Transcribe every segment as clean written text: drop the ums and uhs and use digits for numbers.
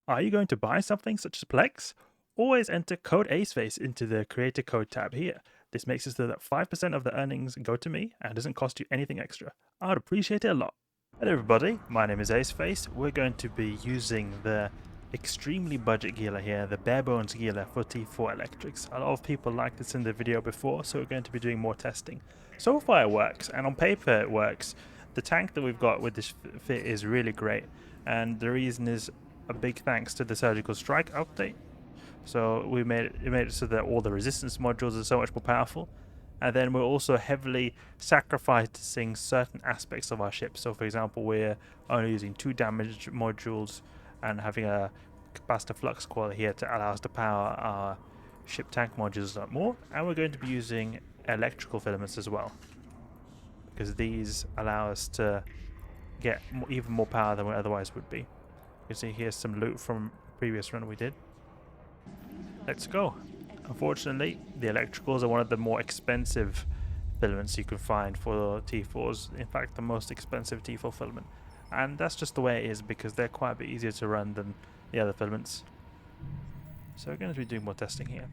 Are you going to buy something such as Plex? Always enter code Aceface into the Creator Code tab here. This makes it so that 5% of the earnings go to me and doesn't cost you anything extra. I would appreciate it a lot. Hello everybody, my name is Aceface. We're going to be using the extremely budget Gila here, the barebones Gila for T4 electrics. A lot of people liked this in the video before, so we're going to be doing more testing. So far it works, and on paper it works. The tank that we've got with this fit is really great, and the reason is a big thanks to the Surgical Strike update. So we made it so that all the resistance modules are so much more powerful. And then we're also heavily sacrificing certain aspects of our ship. So for example, we're only using 2 damage modules and having a capacitor flux coil here to allow us to power our ship tank modules a lot more. And we're going to be using electrical filaments as well, because these allow us to get even more power than we otherwise would be. You can see here's some loot from previous run we did. Let's go. Unfortunately, the electricals are one of the more expensive filaments you can find for T4s. In fact, the most expensive T4 filament. And that's just the way it is, because they're quite a bit easier to run than the other filaments. So we're going to be doing more testing here.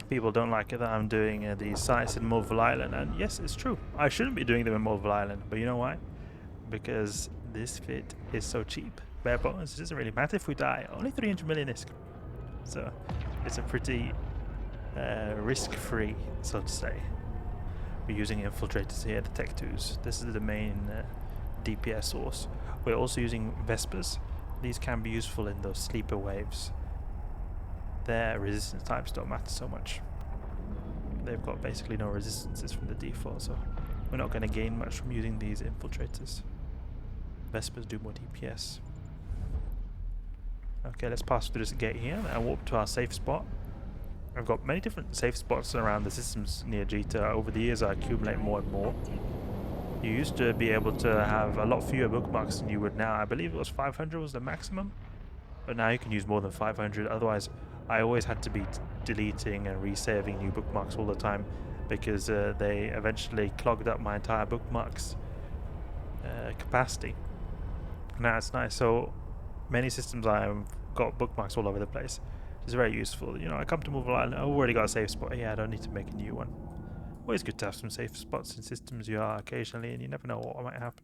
People don't like it that I'm doing these sites in Multiple Island, and yes, it's true. I shouldn't be doing them in Multiple Island, but you know why? Because this fit is so cheap. Bare bones, it doesn't really matter if we die. Only 300 million ISK. So it's a pretty risk-free, so to say. We're using infiltrators here, the Tech 2s. This is the main DPS source. We're also using Vespas. These can be useful in those sleeper waves. Their resistance types don't matter so much. They've got basically no resistances from the default, so we're not going to gain much from using these infiltrators. Vespas do more DPS. Okay, let's pass through this gate here and walk to our safe spot. I've got many different safe spots around the systems near Jita. Over the years I accumulate more and more. You used to be able to have a lot fewer bookmarks than you would now. I believe it was 500 was the maximum, but now you can use more than 500. Otherwise I always had to be deleting and resaving new bookmarks all the time, because they eventually clogged up my entire bookmarks capacity. Now it's nice. So many systems I've got bookmarks all over the place. It's very useful. You know, I come to Multiple Island, I've already got a safe spot. Yeah, I don't need to make a new one. Always good to have some safe spots in systems you are occasionally, and you never know what might happen.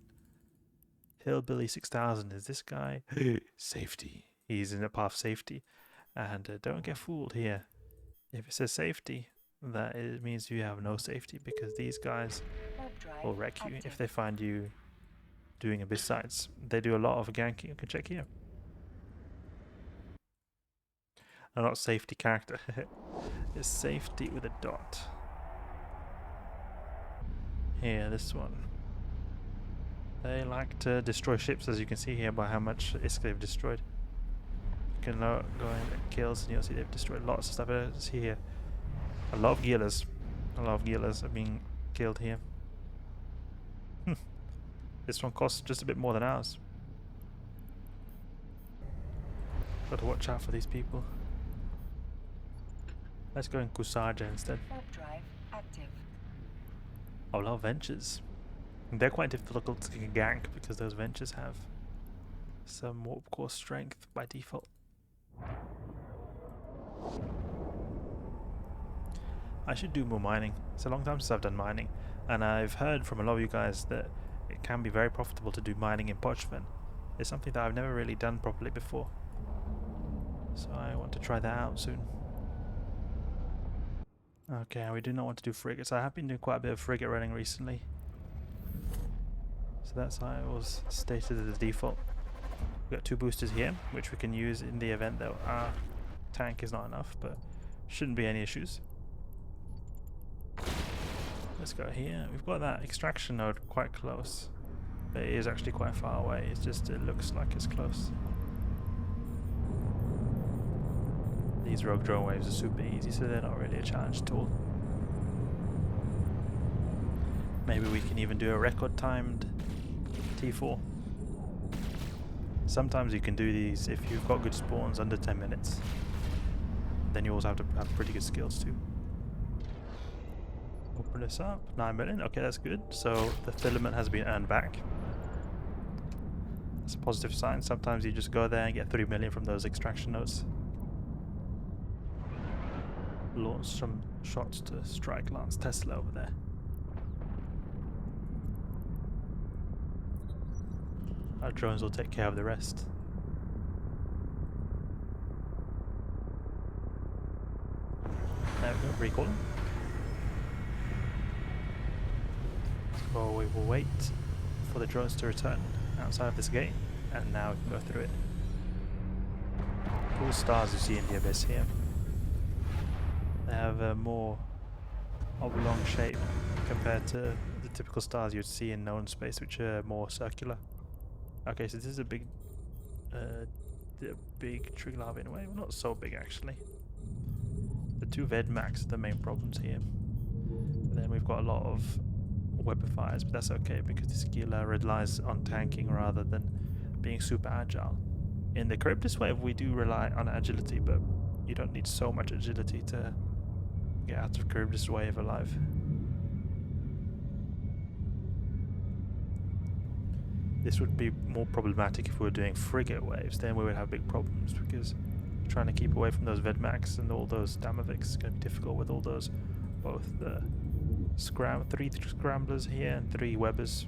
Hillbilly 6000 is this guy. Safety. He's in the path of safety. And don't get fooled here. If it says safety, that it means you have no safety, because these guys will wreck you if they find you doing abyss sites. They do a lot of ganking. You can check here. I'm not safety character. It's safety with a dot. Here, this one. They like to destroy ships, as you can see here by how much ISK they've destroyed. You can go in at kills and you'll see they've destroyed lots of stuff. See here. A lot of Gilas. A lot of Gilas are being killed here. This one costs just a bit more than ours. Got to watch out for these people. Let's go in Kusaja instead. Drive active. Oh, a lot of ventures. They're quite difficult to gank because those ventures have some warp core strength by default. I should do more mining. It's a long time since I've done mining, and I've heard from a lot of you guys that it can be very profitable to do mining in Pochven. It's something that I've never really done properly before, so I want to try that out soon. Okay, we do not want to do frigates. I have been doing quite a bit of frigate running recently, so that's how it was stated as the default. We've got 2 boosters here, which we can use in the event that our tank is not enough, but shouldn't be any issues. Let's go here. We've got that extraction node quite close, but it is actually quite far away. It's just, it looks like it's close. These rogue drone waves are super easy, so they're not really a challenge at all. Maybe we can even do a record timed T4. Sometimes you can do these if you've got good spawns under 10 minutes. Then you also have to have pretty good skills too. Open this up. 9 million. Okay, that's good. So the filament has been earned back. It's a positive sign. Sometimes you just go there and get 3 million from those extraction notes. Launch some shots to strike Lance Tesla over there. Our drones will take care of the rest. There we go, recall them. So we will wait for the drones to return outside of this gate, and now we can go through it. Cool stars you see in the abyss here. They have a more oblong shape compared to the typical stars you'd see in known space, which are more circular. Okay, so this is a big trigger lava in a way. Well, not so big actually. The two Vedmax are the main problems here. And then we've got a lot of webifiers, but that's okay because this Gila relies on tanking rather than being super agile. In the Charybdis wave we do rely on agility, but you don't need so much agility to get out of Charybdis wave alive. This would be more problematic if we were doing frigate waves. Then we would have big problems because trying to keep away from those Vedmax and all those Damavics is going to be difficult with all those, both the 3 scramblers here and 3 webbers.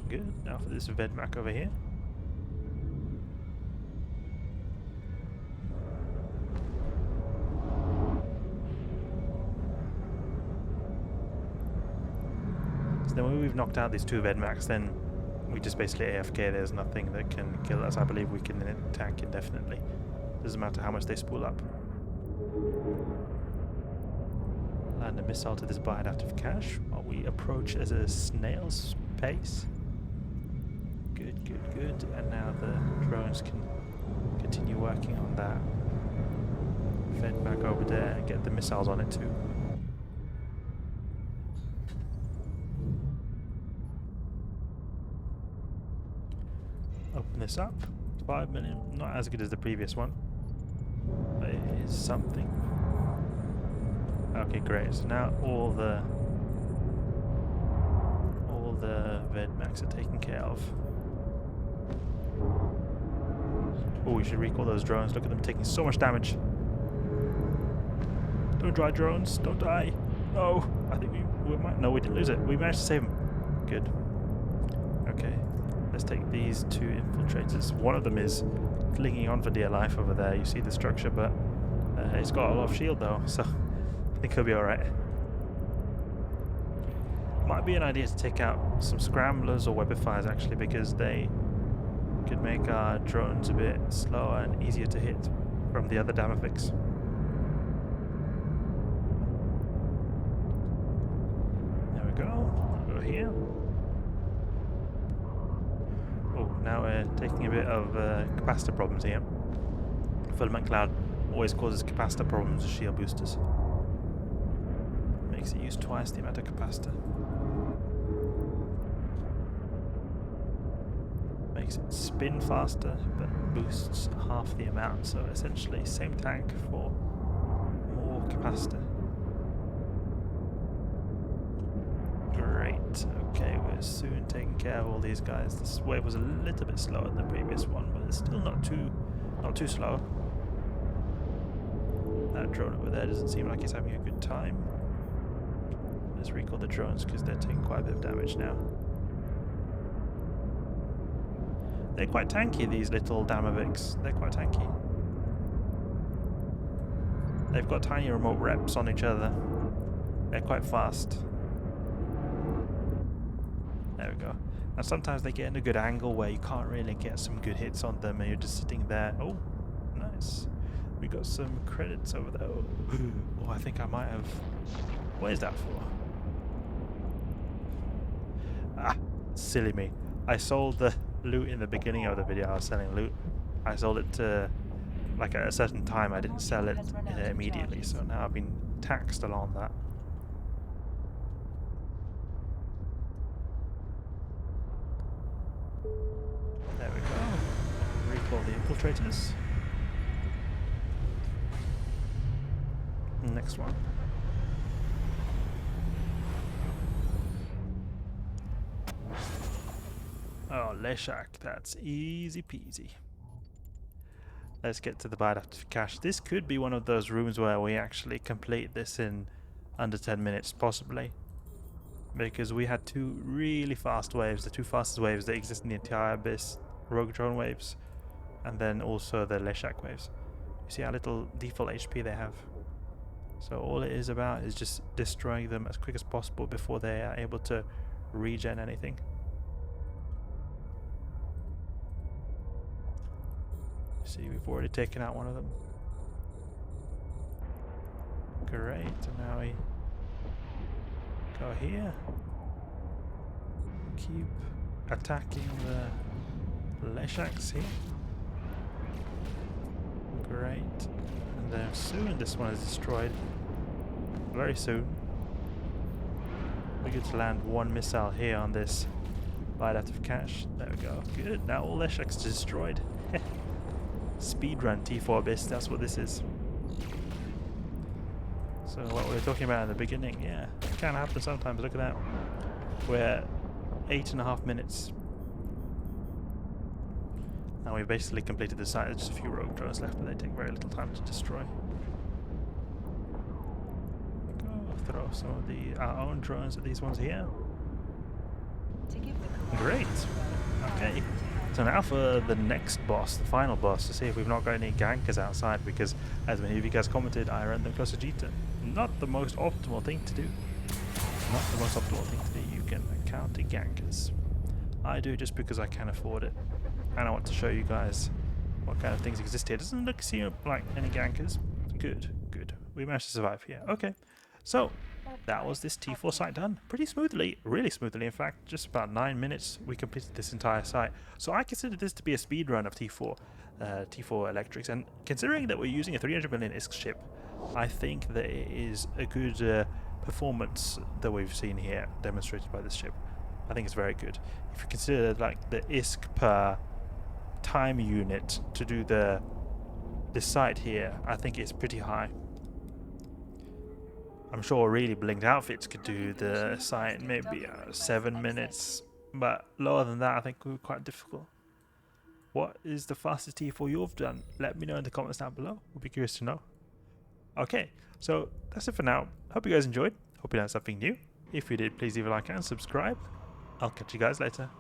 Good. Now for this Vedmac over here. Then when we've knocked out these 2 Vedmax, then we just basically AFK. There's nothing that can kill us. I believe we can tank indefinitely. Doesn't matter how much they spool up. Land a missile to this bind out of cache while we approach as a snail's pace. Good, good, good. And now the drones can continue working on that Vedmac over there and get the missiles on it too. Open this up. 5 million, not as good as the previous one, but it is something. Okay, great. So now all the Vedmax are taken care of. Oh, we should recall those drones. Look at them taking so much damage. Don't die, drones. Don't die. No, I think we might. No, we didn't lose it. We managed to save them. Good. Okay. Let's take these 2 infiltrators. One of them is clinging on for dear life over there. You see the structure, but it's got a lot of shield though, so I think he'll be alright. Might be an idea to take out some scramblers or webifiers actually, because they could make our drones a bit slower and easier to hit from the other Damavics. There we go. I'll go here. Now we're taking a bit of capacitor problems here. Filament cloud always causes capacitor problems with shield boosters. Makes it use twice the amount of capacitor. Makes it spin faster, but boosts half the amount. So essentially, same tank for more capacitor. Great. Okay, we're soon taking care of all these guys. This wave was a little bit slower than the previous one, but it's still not too slow. That drone over there doesn't seem like he's having a good time. Let's recall the drones because they're taking quite a bit of damage now. They're quite tanky, these little Damavics. They're quite tanky. They've got tiny remote reps on each other. They're quite fast. There we go. And sometimes they get in a good angle where you can't really get some good hits on them and you're just sitting there. Oh, nice. We got some credits over there. Oh, I think I might have... What is that for? Ah, silly me. I sold the loot in the beginning of the video. I was selling loot. I sold it to, like, at a certain time. I didn't sell it immediately, so now I've been taxed along that. There we go. Recall the infiltrators. Next one. Leshak, that's easy peasy. Let's get to the bite after cache. This could be one of those rooms where we actually complete this in under 10 minutes, possibly. Because we had two really fast waves, the two fastest waves that exist in the entire Abyss, Rogue Drone waves, and then also the Leshak waves. You see how little default HP they have. So all it is about is just destroying them as quick as possible before they are able to regen anything. See, we've already taken out one of them. Great, and now we go here. Keep attacking the Leshaks here. Great. And then soon this one is destroyed. Very soon. We get to land one missile here on this light out of cache. There we go. Good. Now all Leshaks destroyed. Speedrun T4 Abyss, that's what this is. So what we were talking about in the beginning, yeah, it can happen sometimes. Look at that. We're 8.5 minutes. And we've basically completed the site. There's just a few rogue drones left, but they take very little time to destroy. Go throw some of our own drones at these ones here. Great. Okay. So now for the next boss, the final boss, to see if we've not got any gankers outside, because as many of you guys commented, I ran them close to G10. Not the most optimal thing to do. Not the most optimal thing to do. You can counter gankers. I do just because I can afford it. And I want to show you guys what kind of things exist here. Doesn't look seem like any gankers. Good, good. We managed to survive here. Okay. So that was this T4 site done pretty smoothly, really smoothly. In fact, just about 9 minutes we completed this entire site. So I consider this to be a speed run of T4 electrics, and considering that we're using a 300 million ISK ship, I think that it is a good performance that we've seen here demonstrated by this ship. I think it's very good. If you consider like the ISK per time unit to do this site here, I think it's pretty high. I'm sure really blinked outfits could do the site in maybe 7 minutes, but lower than that I think would be quite difficult. What is the fastest T4 you've done? Let me know in the comments down below. We'll be curious to know. Okay, so that's it for now. Hope you guys enjoyed. Hope you learned something new. If you did, please leave a like and subscribe. I'll catch you guys later.